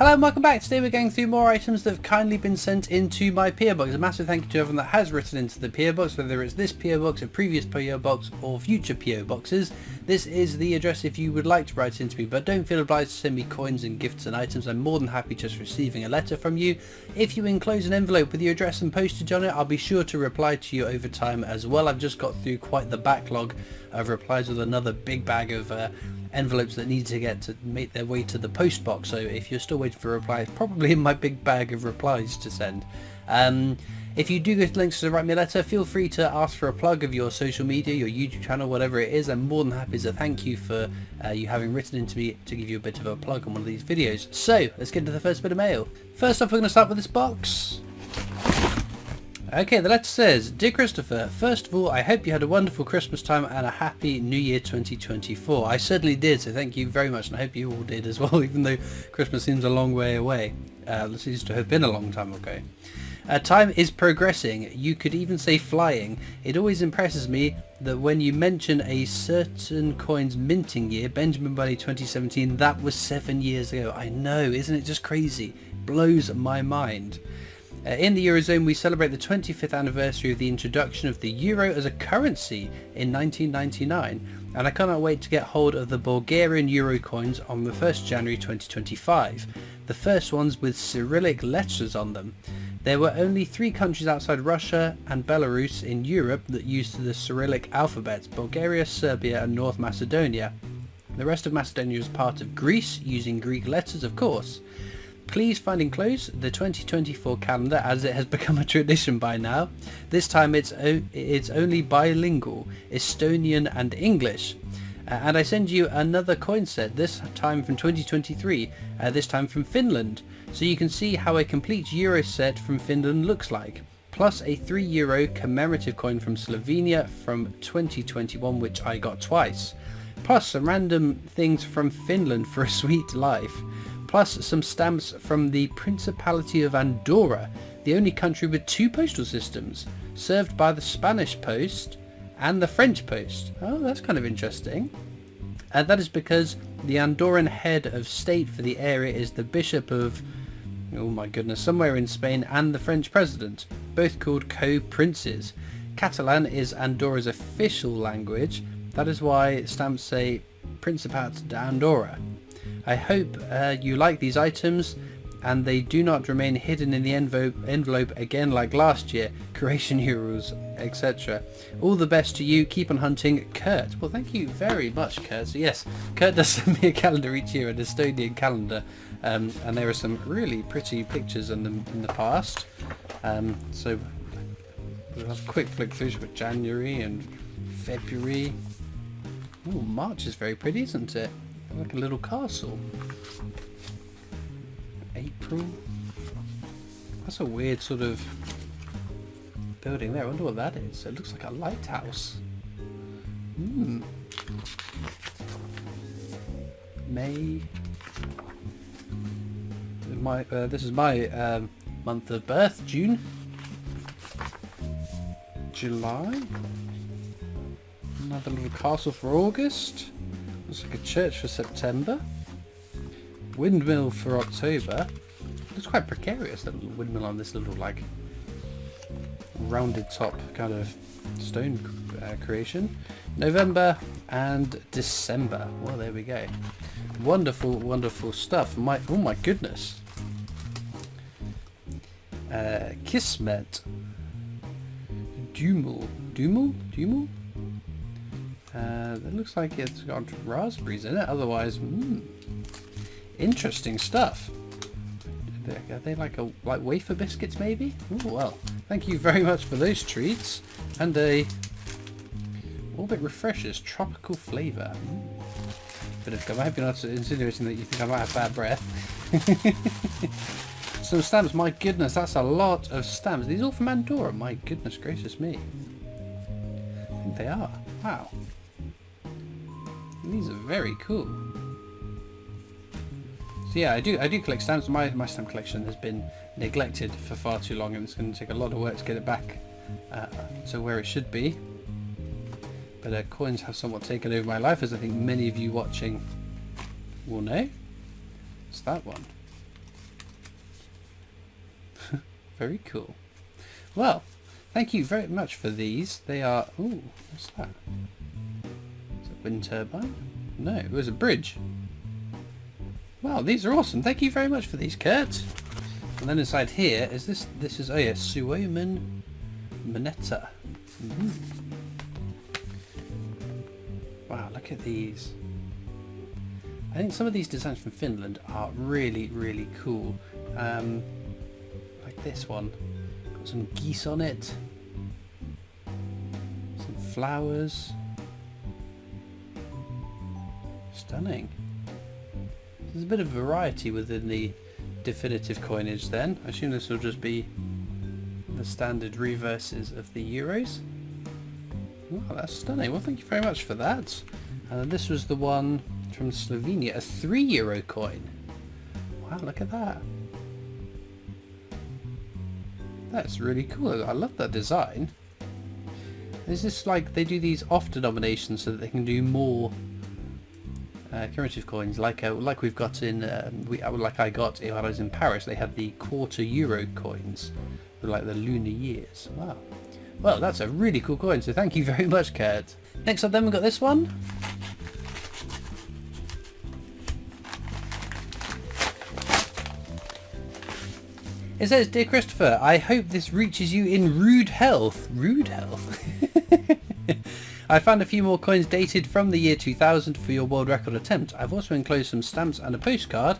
Hello and welcome back. Today we're going through more items that have kindly been sent into my PO box. A massive thank you to everyone that has written into the PO box, whether it's this PO box, a previous PO box or future PO boxes. This is the address if you would like to write into me, but don't feel obliged to send me coins and gifts and items. I'm more than happy just receiving a letter from you. If you enclose an envelope with your address and postage on it, I'll be sure to reply to you over time as well. I've just got through quite the backlog of replies with another big bag of envelopes that need to get to make their way to the post box, so if you're still waiting for a reply, it's probably in my big bag of replies to send. If you do go to links to write me a letter, feel free to ask for a plug of your social media, your YouTube channel, whatever it is. I'm more than happy to thank you for you having written into me to give you a bit of a plug on one of these videos. So let's get into the first bit of mail. First off, we're going to start with this box. Okay, the letter says, Dear Christopher, first of all, I hope you had a wonderful Christmas time and a happy New Year 2024. I certainly did, so thank you very much, and I hope you all did as well, even though Christmas seems a long way away. It seems to have been a long time ago. Time is progressing, you could even say flying. It always impresses me that when you mention a certain coin's minting year, Benjamin Bunny 2017, that was 7 years ago. I know, isn't it just crazy? Blows my mind. In the Eurozone, we celebrate the 25th anniversary of the introduction of the euro as a currency in 1999, and I cannot wait to get hold of the Bulgarian euro coins on the 1st January 2025, the first ones with Cyrillic letters on them. There were only 3 countries outside Russia and Belarus in Europe that used the Cyrillic alphabet: Bulgaria, Serbia and North Macedonia. The rest of Macedonia is part of Greece, using Greek letters of course. Please find enclosed the 2024 calendar, as it has become a tradition by now. This time it's only bilingual, Estonian and English. And I send you another coin set, this time from 2023, this time from Finland, so you can see how a complete euro set from Finland looks like. Plus a €3 commemorative coin from Slovenia from 2021, which I got twice. Plus some random things from Finland for a sweet life. Plus some stamps from the Principality of Andorra, the only country with 2 postal systems, served by the Spanish Post and the French Post. Oh, that's kind of interesting. And that is because the Andorran head of state for the area is the Bishop of, oh my goodness, somewhere in Spain, and the French President, both called co-princes. Catalan is Andorra's official language. That is why stamps say Principat d'Andorra. I hope you like these items and they do not remain hidden in the envelope again like last year. Croatian euros, etc. All the best to you. Keep on hunting, Kurt. Well, thank you very much, Kurt. So yes, Kurt does send me a calendar each year, an Estonian calendar, and there are some really pretty pictures in the past. So we'll have a quick flick through for January and February. Oh, March is very pretty, isn't it? Like a little castle. April. That's a weird sort of building there. I wonder what that is. It looks like a lighthouse. May. This is my month of birth. June. July. Another little castle for August. Looks like a church for September. Windmill for October. Looks quite precarious, that little windmill on this little like rounded top kind of stone creation. November and December. Well, there we go. Wonderful, wonderful stuff. Oh my goodness. Kismet. Dumul? It looks like it's got raspberries in it. Otherwise, interesting stuff. Are they like wafer biscuits, maybe? Oh well. Thank you very much for those treats, and a Orbit Refreshers tropical flavour. Bit of gum. I hope you're not insinuating that you think I might have bad breath. Some stamps. My goodness, that's a lot of stamps. These all from Andorra. My goodness gracious me. I think they are. Wow. These are very cool. So yeah, I do collect stamps. My stamp collection has been neglected for far too long, and it's going to take a lot of work to get it back to where it should be. But coins have somewhat taken over my life, as I think many of you watching will know. It's that one. very cool. Well, thank you very much for these. They are... Ooh, what's that? Is it a wind turbine? No, it was a bridge. Wow, these are awesome. Thank you very much for these, Kurt. And then inside here is this. This is, oh yeah, Suomen Moneta. Wow, look at these. I think some of these designs from Finland are really, really cool. Like this one. Got some geese on it. Some flowers. Stunning. There's a bit of variety within the definitive coinage then. I assume this will just be the standard reverses of the euros. Wow, that's stunning. Well, thank you very much for that. And this was the one from Slovenia, a €3 coin. Wow, look at that. That's really cool. I love that design. Is this like they do these off denominations so that they can do more commemorative coins, like we've got in like I got when I was in Paris. They had the €quarter coins for like the lunar years. Wow. Well, that's a really cool coin, so thank you very much, Kurt. Next up then we've got this one. It says, "Dear Christopher, I hope this reaches you in rude health." Rude health? I found a few more coins dated from the year 2000 for your world record attempt. I've also enclosed some stamps and a postcard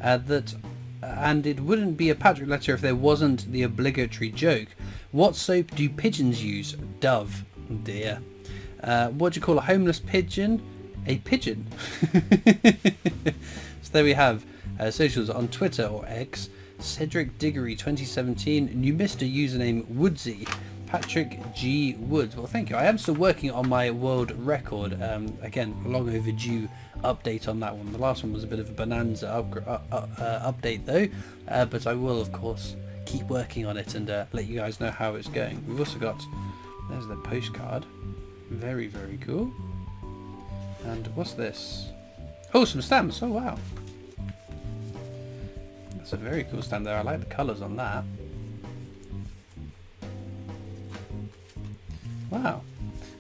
and it wouldn't be a Patrick letter if there wasn't the obligatory joke. What soap do pigeons use? Dove. Oh dear. What do you call a homeless pigeon? A pigeon. So there we have socials on Twitter or X. Cedric Diggory 2017, new Mr. username Woodsy. Patrick G. Woods. Well, thank you. I am still working on my world record. Again, long overdue update on that one. The last one was a bit of a bonanza update though, but I will of course keep working on it and let you guys know how it's going. We've also got, there's the postcard. Very, very cool. And what's this? Oh, some stamps. Oh wow. That's a very cool stamp there. I like the colours on that. Wow.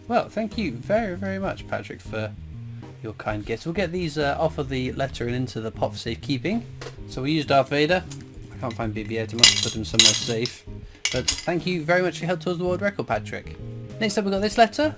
Well, thank you very, very much, Patrick, for your kind gifts. We'll get these off of the letter and into the pot for safekeeping. So we used Darth Vader. I can't find BB-8. I must have put him somewhere safe. But thank you very much for your help towards the world record, Patrick. Next up, we've got this letter.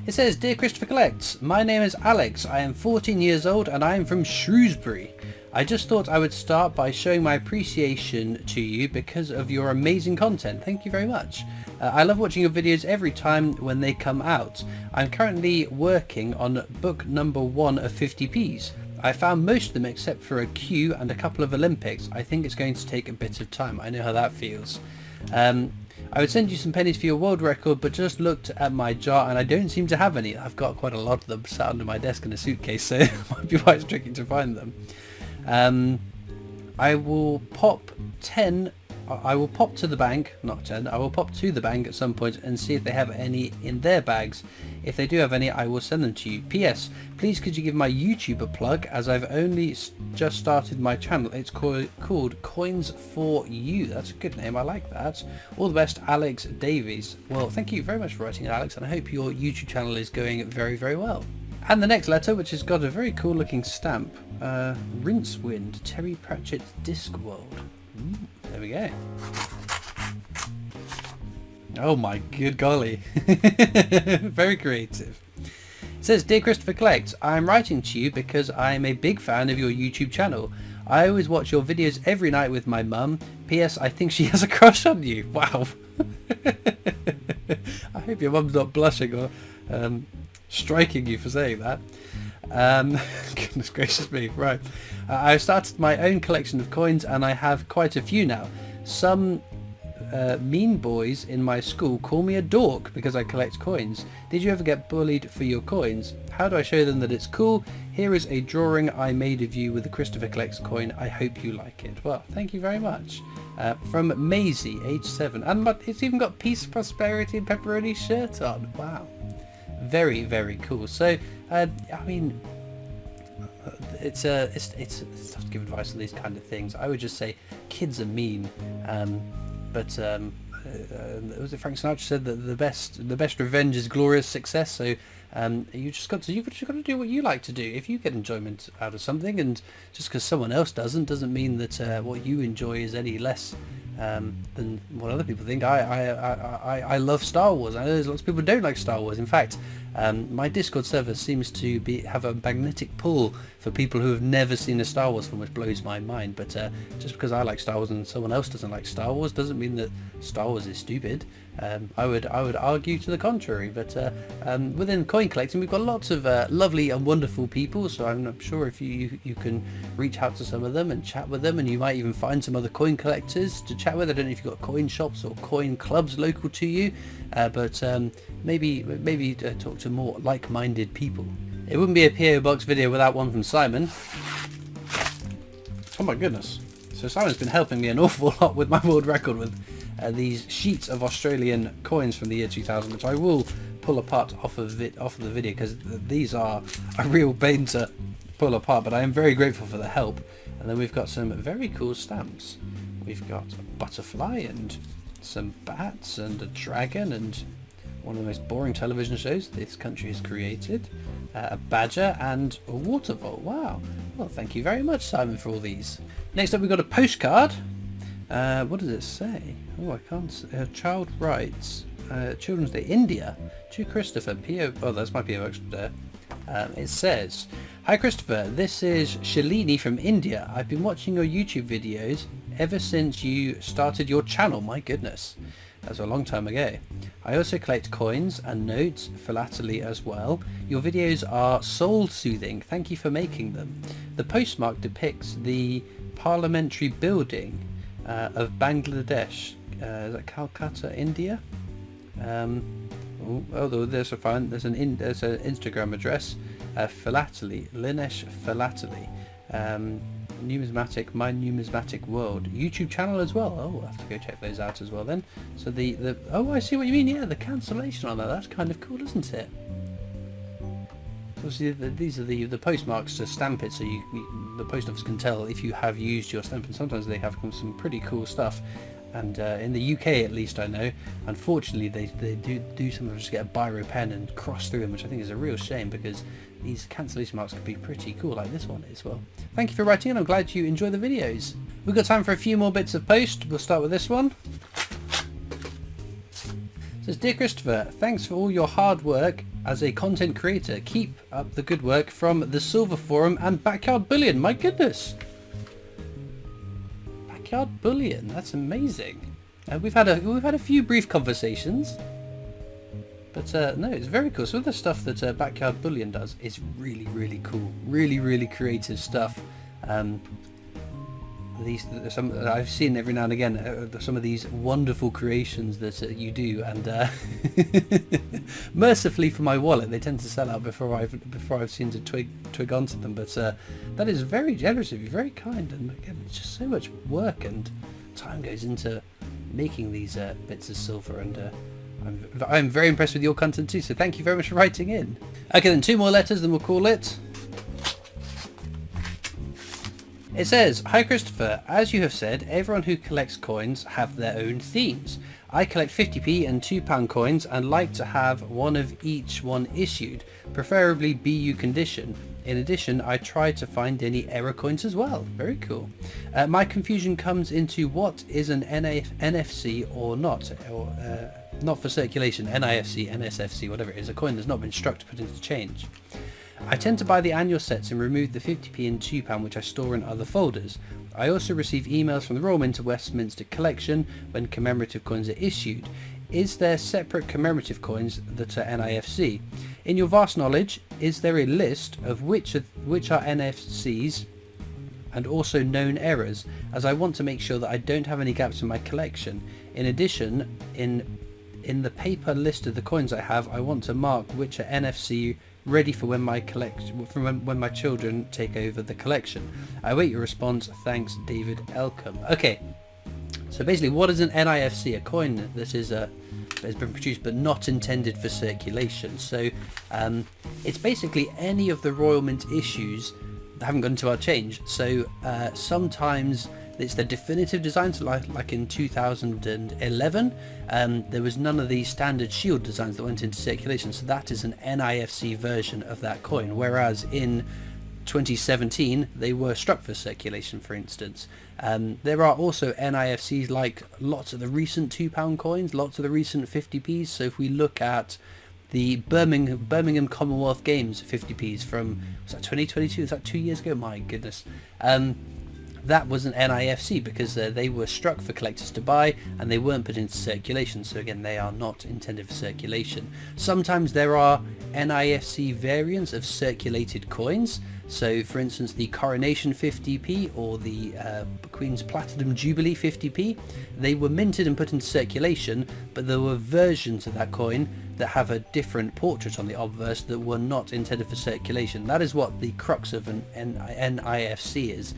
It says, "Dear Christopher Collects, my name is Alex. I am 14 years old and I am from Shrewsbury. I just thought I would start by showing my appreciation to you because of your amazing content. Thank you very much. I love watching your videos every time when they come out. I'm currently working on book number 1 of 50p's. I found most of them except for a Q and a couple of Olympics. I think it's going to take a bit of time." I know how that feels. "I would send you some pennies for your world record, but just looked at my jar and I don't seem to have any. I've got quite a lot of them sat under my desk in a suitcase, so it might be quite tricky to find them. I will pop to the bank, not 10, I will pop to the bank at some point and see if they have any in their bags. If they do have any, I will send them to you. P.S. Please could you give my YouTube a plug, as I've only just started my channel. It's called Coins for You." That's a good name, I like that. All the best, Alex Davies. Well, thank you very much for writing, Alex, and I hope your YouTube channel is going very, very well. And the next letter, which has got a very cool looking stamp. Rincewind, Terry Pratchett's Discworld. There we go. Oh my good golly. Very creative. It says, "Dear Christopher Collect, I'm writing to you because I'm a big fan of your YouTube channel. I always watch your videos every night with my mum. P.S. I think she has a crush on you." Wow. I hope your mum's not blushing or striking you for saying that. Goodness gracious me. Right. I've started my own collection of coins and I have quite a few now. Some mean boys in my school call me a dork because I collect coins. Did you ever get bullied for your coins? How do I show them that it's cool? Here is a drawing I made of you with the Christopher Collects coin. I hope you like it. Well, thank you very much. From Maisie, age 7. And it's even got Peace, Prosperity and Pepperoni shirt on. Wow. Very, very cool. So, I mean, it's tough to give advice on these kind of things. I would just say kids are mean, but was it Frank Sinatra said that the best revenge is glorious success? So you've just got to do what you like to do. If you get enjoyment out of something, and just because someone else doesn't mean that what you enjoy is any less than what other people think. I love Star Wars. I know there's lots of people who don't like Star Wars. In fact, my Discord server seems to have a magnetic pull for people who have never seen a Star Wars film, which blows my mind. But just because I like Star Wars and someone else doesn't like Star Wars doesn't mean that Star Wars is stupid. I would argue to the contrary. But within coin collecting, we've got lots of lovely and wonderful people. So I'm sure if you can reach out to some of them and chat with them, and you might even find some other coin collectors to chat with. I don't know if you've got coin shops or coin clubs local to you, but maybe talk to more like-minded people. It wouldn't be a PO Box video without one from Simon. Oh my goodness. So Simon's been helping me an awful lot with my world record with these sheets of Australian coins from the year 2000, which I will pull apart off of the video, because these are a real pain to pull apart, but I am very grateful for the help. And then we've got some very cool stamps. We've got a butterfly and some bats and a dragon and one of the most boring television shows this country has created, a badger and a water vault. Wow. Well, thank you very much, Simon, for all these. Next up, we've got a postcard. What does it say? Oh, I can't see. Child rights. Children's Day, India. To Christopher. Oh, that's my PO Box there. It says, "Hi Christopher, this is Shalini from India. I've been watching your YouTube videos ever since you started your channel." My goodness, that's a long time ago. "I also collect coins and notes, philately as well. Your videos are soul soothing. Thank you for making them. The postmark depicts the parliamentary building of Bangladesh." Is that Calcutta, India? There's an Instagram address, philately, Linesh Philately, numismatic, My Numismatic World, YouTube channel as well. Oh, I'll have to go check those out as well then. So the oh, I see what you mean. Yeah, the cancellation on that's kind of cool, isn't it? Obviously, these are the postmarks to stamp it, so the post office can tell if you have used your stamp, and sometimes they have some pretty cool stuff. And in the UK, at least I know, unfortunately they do sometimes just get a biro pen and cross through them, which I think is a real shame, because these cancellation marks could be pretty cool, like this one is. Well, thank you for writing in. I'm glad you enjoy the videos. We've got time for a few more bits of post. We'll start with this one. It says, "Dear Christopher, thanks for all your hard work as a content creator. Keep up the good work from the Silver Forum and Backyard Bullion." My goodness. Backyard Bullion, that's amazing. We've had a few brief conversations, but no, it's very cool. Some of the stuff that Backyard Bullion does is really cool, really creative stuff. I've seen every now and again some of these wonderful creations that you do, and mercifully for my wallet, they tend to sell out before I've seen to twig onto them. But that is very generous of you, very kind, and again, it's just so much work and time goes into making these bits of silver, and I'm very impressed with your content too. So thank you very much for writing in. Okay, then 2 more letters, then we'll call it. It says, "Hi Christopher, as you have said, everyone who collects coins have their own themes. I collect 50p and £2 coins and like to have one of each one issued, preferably BU condition. In addition, I try to find any error coins as well." Very cool. "My confusion comes into what is an NFC or not, or not for circulation, NIFC, NSFC, whatever it is, a coin that's not been struck to put into change. I tend to buy the annual sets and remove the 50p and £2 which I store in other folders. I also receive emails from the Royal Mint of Westminster Collection when commemorative coins are issued. Is there separate commemorative coins that are NIFC? In your vast knowledge, is there a list of which are NFCs and also known errors, as I want to make sure that I don't have any gaps in my collection. In addition, in the paper list of the coins I have, I want to mark which are NFC ready for when my when my children take over the collection. I await your response. Thanks, David Elcombe." Okay, so basically, what is an NIFC? A coin that has been produced but not intended for circulation. So it's basically any of the Royal Mint issues haven't gone into our change. So sometimes it's the definitive designs, like in 2011, there was none of the standard shield designs that went into circulation, so that is an NIFC version of that coin, whereas in 2017 they were struck for circulation, for instance. There are also NIFCs like lots of the recent £2 coins, lots of the recent 50p's. So if we look at the Birmingham Commonwealth Games 50p's from, was that 2022? Was that 2 years ago? My goodness. That was an NIFC because they were struck for collectors to buy and they weren't put into circulation, so again they are not intended for circulation. Sometimes there are NIFC variants of circulated coins, so for instance the Coronation 50p or the Queen's Platinum Jubilee 50p, they were minted and put into circulation, but there were versions of that coin that have a different portrait on the obverse that were not intended for circulation. That is what the crux of an NIFC is.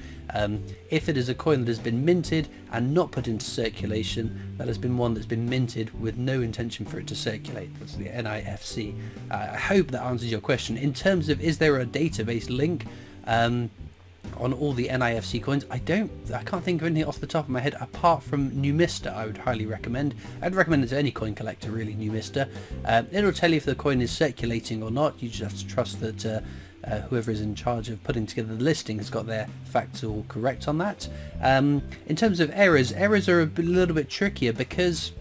If it is a coin that has been minted and not put into circulation, that has been one that's been minted with no intention for it to circulate. That's the NIFC. I hope that answers your question. In terms of, is there a database link on all the NIFC coins, I can't think of anything off the top of my head apart from Numista. I would highly recommend. I'd recommend it to any coin collector really, Numista. It'll tell you if the coin is circulating or not. You just have to trust that whoever is in charge of putting together the listing has got their facts all correct on that. In terms of errors are a little bit trickier because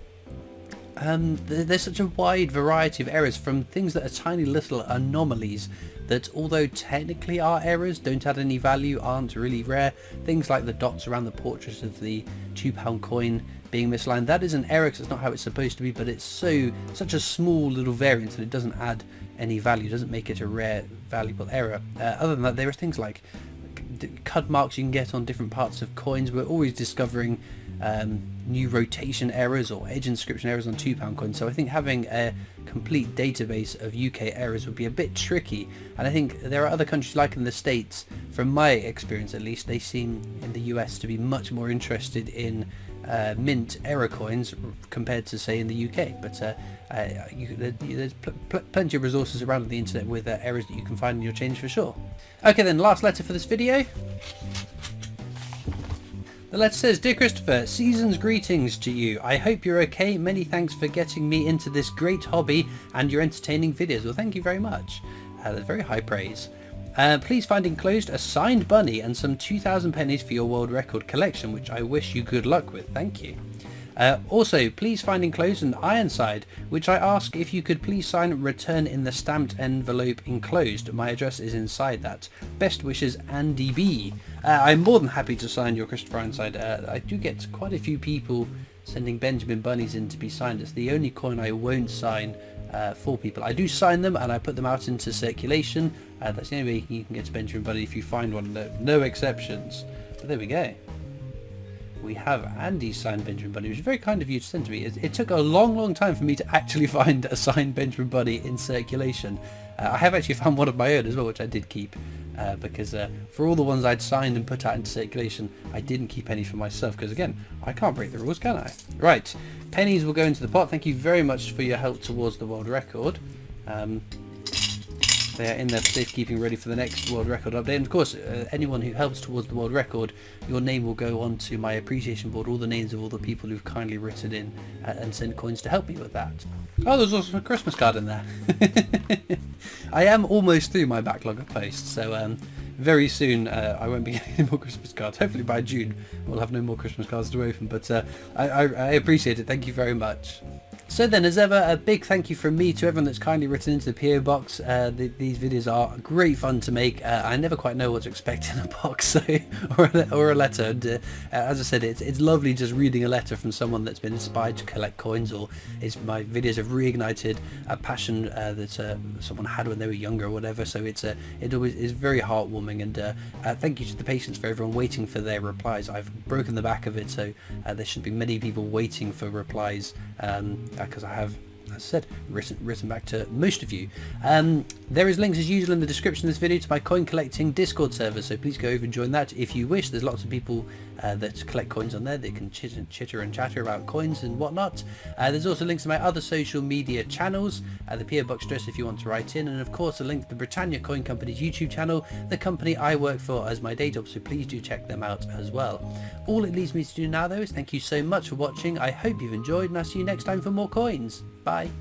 there's such a wide variety of errors, from things that are tiny little anomalies that, although technically are errors, don't add any value, aren't really rare. Things like the dots around the portrait of the £2 coin being misaligned, that is an error because it's not how it's supposed to be, but it's such a small little variance that it doesn't add any value, doesn't make it a rare, valuable error. Other than that, there are things like cut marks you can get on different parts of coins. We're always discovering new rotation errors or edge inscription errors on £2 coins, so I think having a complete database of UK errors would be a bit tricky, and I think there are other countries, like in the States, from my experience at least, they seem in the US to be much more interested in mint error coins compared to, say, in the UK, but there's plenty of resources around on the internet with errors that you can find in your change for sure. Okay then, last letter for this video. The letter says, "Dear Christopher, season's greetings to you. I hope you're okay. Many thanks for getting me into this great hobby and your entertaining videos." Well, thank you very much. That's very high praise. Please find enclosed a signed bunny and some 2,000 pennies for your world record collection, which I wish you good luck with. Thank you. Also, please find enclosed an Ironside, which I ask if you could please sign and return in the stamped envelope enclosed. My address is inside that. Best wishes, Andy B. I'm more than happy to sign your Christopher Ironside. I do get quite a few people sending Benjamin Bunnies in to be signed. It's the only coin I won't sign for people. I do sign them and I put them out into circulation. That's the only way you can get a Benjamin Bunny if you find one. No exceptions. But there we go. We have Andy's signed Benjamin Bunny, which is very kind of you to send to me. It took a long time for me to actually find a signed Benjamin Bunny in circulation. I have actually found one of my own as well, which I did keep, because for all the ones I'd signed and put out into circulation, I didn't keep any for myself, because again, I can't break the rules, can I? Right, pennies will go into the pot. Thank you very much for your help towards the world record. They are in there for safekeeping, ready for the next world record update. And of course, anyone who helps towards the world record, your name will go on to my appreciation board, all the names of all the people who've kindly written in and sent coins to help me with that. Oh, there's also a Christmas card in there. I am almost through my backlog of posts, so very soon I won't be getting any more Christmas cards. Hopefully by June we'll have no more Christmas cards to open, but I appreciate it. Thank you very much. So then, as ever, a big thank you from me to everyone that's kindly written into the PO box. These videos are great fun to make. I never quite know what to expect in a box, so, or a letter. And, as I said, it's lovely just reading a letter from someone that's been inspired to collect coins, or my videos have reignited a passion that someone had when they were younger or whatever. So it always is very heartwarming. And thank you to the patience for everyone waiting for their replies. I've broken the back of it, so there should be many people waiting for replies. Because I as I said, written back to most of you. There is links as usual in the description of this video to my coin collecting Discord server, so please go over and join that if you wish. There's lots of people that collect coins on there. They can chitter and chatter about coins and whatnot. There's also links to my other social media channels, the PO Box address if you want to write in, and of course a link to the Britannia Coin Company's YouTube channel, the company I work for as my day job, so please do check them out as well. All it leaves me to do now though is thank you so much for watching. I hope you've enjoyed, and I'll see you next time for more coins. Bye.